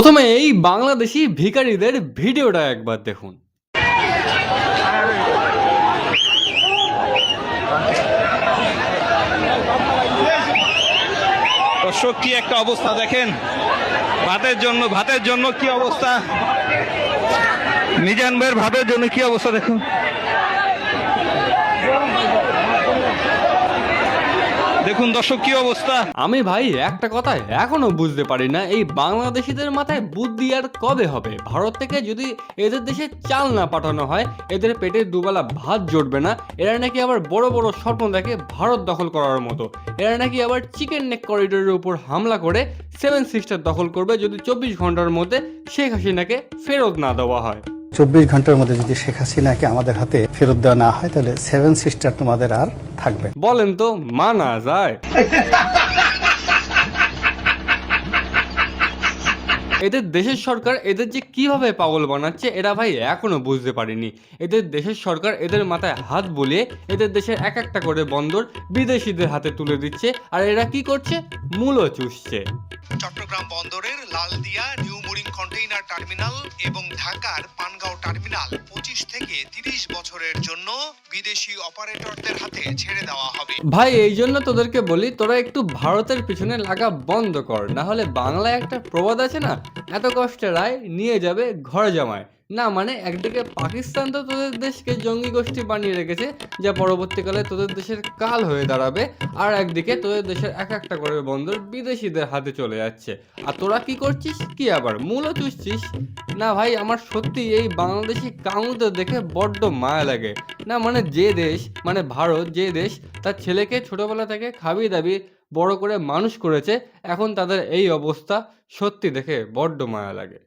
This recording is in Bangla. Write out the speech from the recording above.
প্রথমে এই বাংলাদেশি ভিখারিদের ভিডিওটা একবার দেখুন। দর্শক, কি একটা অবস্থা দেখেন, ভাতের জন্য কি অবস্থা, মিজান ভাইয়ের ভাতের জন্য কি অবস্থা দেখুন। দেখুন দর্শক, কি অবস্থা। আমি ভাই একটা কথা এখনো বুঝতে পারি না, এই বাংলাদেশিদের মাথায় বুদ্ধি আর কবে হবে? ভারত থেকে যদি এদের দেশে চাল না পাঠানো হয়, এদের পেটে দুবেলা ভাত জুটবে না। এরা নাকি আবার বড় বড় স্বপ্ন দেখে ভারত দখল করার মতো। এরা নাকি আবার চিকেন নেক করিডোরের উপর হামলা করে 7 সিস্টার দখল করবে যদি 24 ঘন্টার মধ্যে শেখ হাসিনাকে ফেরত না দেওয়া হয়। 24 ঘন্টার মধ্যে যদি শেখ হাসিনাকে আমাদের হাতে ফেরত দেওয়া না হয়, তাহলে 7 সিস্টার তোমাদের আর থাকবে। বলেন তো, মানা যায়? এদের দেশের সরকার এদের যে কিভাবে পাগল বানাচ্ছে, এরা ভাই এখনো বুঝতে পারেনি। এদের দেশের সরকার এদের মাথায় হাত বুলিয়ে এদের দেশের এক একটা করে বন্দর বিদেশিদের হাতে তুলে দিচ্ছে, আর এরা কি করছে? মূল্য চুষছে। চট্টগ্রাম বন্দরের Laldia new mooring container terminal এবং ঢাকার পানগাঁও টার্মিনাল 25 থেকে 30 বছরের জন্য বিদেশি অপারেটরদের হাতে ছেড়ে দেওয়া হবে। ভাই এই জন্য তোদেরকে বলি, তোরা একটু ভারতের পিছনে লাগা বন্ধ কর, না হলে বাংলায় একটা প্রবাদ আছে না, এত কষ্টের আয় নিয়ে যাবে ঘর জামায়। না মানে একদিকে পাকিস্তান তো তোদের দেশকে জঙ্গি গোষ্ঠী বানিয়ে রেখেছে, যা পরবর্তীকালে তোদের দেশের কাল হয়ে দাঁড়াবে, আর একদিকে তোদের দেশের এক একটা করে বন্দর বিদেশিদের হাতে চলে যাচ্ছে। আর তোরা কি করছিস? কি আবার মূল্য চুষছিস? না ভাই, আমার সত্যি এই বাংলাদেশি কাউন্টার দেখে বড্ড মায়া লাগে। না মানে যে দেশ, মানে ভারত, যে দেশ তার ছেলেকে ছোটবেলা থেকে খাবিয়ে দাবিয়ে বড় করে মানুষ করেছে, এখন তাদের এই অবস্থা সত্যি দেখে বড্ড মায়া লাগে।